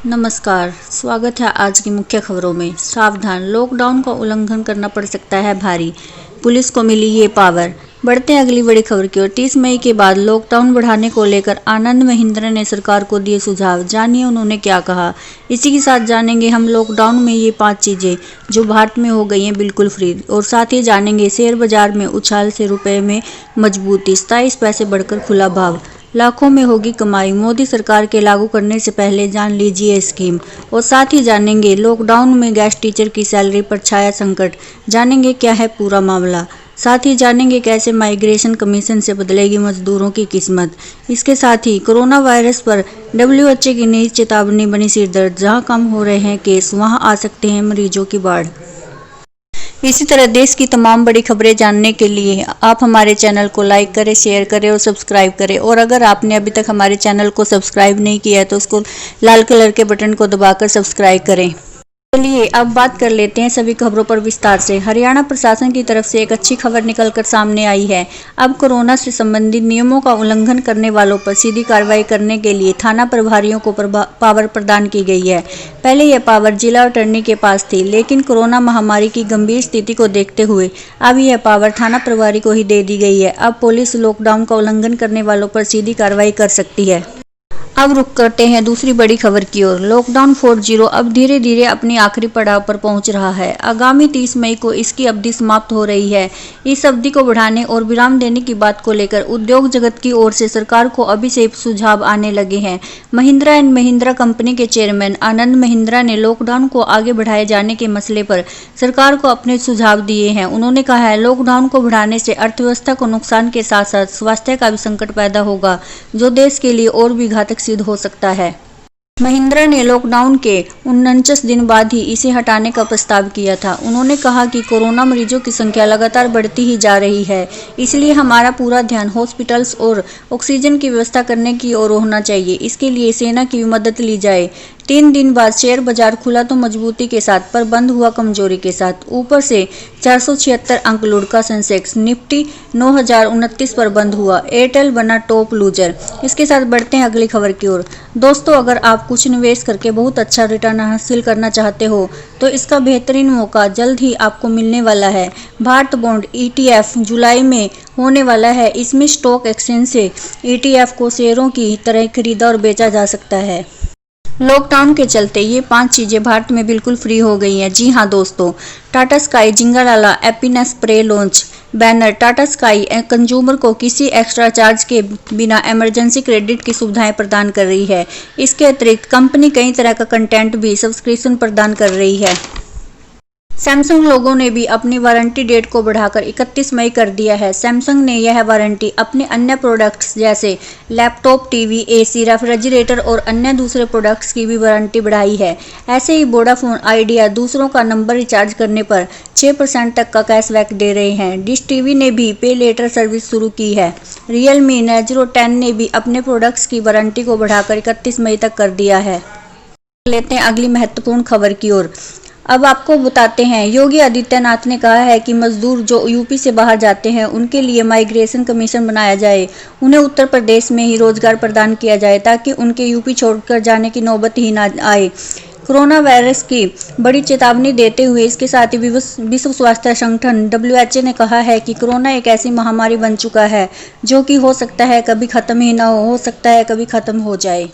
नमस्कार, स्वागत है आज की मुख्य खबरों में। सावधान, लॉकडाउन का उल्लंघन करना पड़ सकता है भारी, पुलिस को मिली ये पावर। बढ़ते हैं अगली बड़ी खबर की ओर। 30 मई के बाद लॉकडाउन बढ़ाने को लेकर आनंद महिंद्रा ने सरकार को दिए सुझाव। जानिए उन्होंने क्या कहा। इसी के साथ जानेंगे हम लॉकडाउन में ये 5 चीजें जो भारत में हो गई हैं बिल्कुल फ्री, और साथ ही जानेंगे शेयर बाजार में उछाल से रुपए में मजबूती, 27 पैसे बढ़कर खुला भाव, लाखों में होगी कमाई, मोदी सरकार के लागू करने से पहले जान लीजिए स्कीम। और साथ ही जानेंगे लॉकडाउन में गेस्ट टीचर की सैलरी पर छाया संकट, जानेंगे क्या है पूरा मामला। साथ ही जानेंगे कैसे माइग्रेशन कमीशन से बदलेगी मजदूरों की किस्मत। इसके साथ ही कोरोना वायरस पर WHO की नई चेतावनी बनी सिरदर्द, जहां कम हो रहे हैं केस वहां आ सकते हैं मरीजों की बाढ़। इसी तरह देश की तमाम बड़ी खबरें जानने के लिए आप हमारे चैनल को लाइक करें, शेयर करें और सब्सक्राइब करें। और अगर आपने अभी तक हमारे चैनल को सब्सक्राइब नहीं किया है तो उसको लाल कलर के बटन को दबाकर सब्सक्राइब करें। चलिए अब बात कर लेते हैं सभी खबरों पर विस्तार से। हरियाणा प्रशासन की तरफ से एक अच्छी खबर निकलकर सामने आई है। अब कोरोना से संबंधित नियमों का उल्लंघन करने वालों पर सीधी कार्रवाई करने के लिए थाना प्रभारियों को पावर प्रदान की गई है। पहले यह पावर जिला अटॉर्नी के पास थी, लेकिन कोरोना महामारी की गंभीर स्थिति को देखते हुए अब यह पावर थाना प्रभारी को ही दे दी गई है। अब पुलिस लॉकडाउन का उल्लंघन करने वालों पर सीधी कार्रवाई कर सकती है। अब रुक करते हैं दूसरी बड़ी खबर की ओर। लॉकडाउन 4.0 अब धीरे धीरे अपनी आखिरी पड़ाव पर पहुंच रहा है। आगामी 30 मई को इसकी अवधि समाप्त हो रही है। इस अवधि को बढ़ाने और विराम देने की बात को लेकर उद्योग जगत की ओर से सरकार को अभी से सुझाव आने लगे हैं। महिंद्रा एंड महिंद्रा कंपनी के चेयरमैन आनंद महिंद्रा ने लॉकडाउन को आगे बढ़ाए जाने के मसले पर सरकार को अपने सुझाव दिए हैं। उन्होंने कहा है, लॉकडाउन को बढ़ाने से अर्थव्यवस्था को नुकसान के साथ साथ स्वास्थ्य का भी संकट पैदा होगा, जो देश के लिए और भी घातक सिद्ध हो सकता है। महिंद्रा ने लॉकडाउन के 49 दिन बाद ही इसे हटाने का प्रस्ताव किया था। उन्होंने कहा कि कोरोना मरीजों की संख्या लगातार बढ़ती ही जा रही है, इसलिए हमारा पूरा ध्यान हॉस्पिटल्स और ऑक्सीजन की व्यवस्था करने की ओर होना चाहिए। इसके लिए सेना की भी मदद ली जाए। 3 दिन बाद शेयर बाजार खुला तो मजबूती के साथ, पर बंद हुआ कमजोरी के साथ। ऊपर से 476 अंक लुढ़का सेंसेक्स, निफ्टी 9029 पर बंद हुआ। एयरटेल बना टॉप लूजर। इसके साथ बढ़ते हैं अगली खबर की ओर। दोस्तों, अगर आप कुछ निवेश करके बहुत अच्छा रिटर्न हासिल करना चाहते हो तो इसका बेहतरीन मौका जल्द ही आपको मिलने वाला है। भारत बॉन्ड ETF जुलाई में होने वाला है। इसमें स्टॉक एक्सचेंज से ETF को शेयरों की तरह खरीदा और बेचा जा सकता है। लॉकडाउन के चलते ये 5 चीजें भारत में बिल्कुल फ्री हो गई हैं। जी हां दोस्तों, Tata Sky Jingalala happiness spray launch. Banner, Tata Sky consumer को किसी एक्स्ट्रा चार्ज के बिना इमरजेंसी क्रेडिट की सुविधाएं प्रदान कर रही है। इसके अतिरिक्त कंपनी कई तरह का कंटेंट भी सब्सक्रिप्शन प्रदान कर रही है। सैमसंग लोगों ने भी अपनी वारंटी डेट को बढ़ाकर 31 मई कर दिया है। सैमसंग ने यह वारंटी अपने अन्य प्रोडक्ट्स जैसे लैपटॉप, टीवी, AC, रेफ्रिजरेटर और अन्य दूसरे प्रोडक्ट्स की भी वारंटी बढ़ाई है। ऐसे ही वोडाफोन आइडिया दूसरों का नंबर रिचार्ज करने पर 6% तक का कैशबैक दे रहे हैं। डिश टीवी ने भी पे लेटर सर्विस शुरू की है। रियलमी Nazo 10 ने भी अपने प्रोडक्ट्स की वारंटी को बढ़ाकर 31 मई तक कर दिया है। लेते हैं अगली महत्वपूर्ण खबर की ओर। अब आपको बताते हैं, योगी आदित्यनाथ ने कहा है कि मजदूर जो यूपी से बाहर जाते हैं उनके लिए माइग्रेशन कमीशन बनाया जाए। उन्हें उत्तर प्रदेश में ही रोजगार प्रदान किया जाए ताकि उनके यूपी छोड़कर जाने की नौबत ही ना आए। कोरोना वायरस की बड़ी चेतावनी देते हुए इसके साथ ही विश्व स्वास्थ्य संगठन WHO ने कहा है कि कोरोना एक ऐसी महामारी बन चुका है जो कि हो सकता है कभी खत्म ही ना हो सकता है कभी खत्म हो जाए।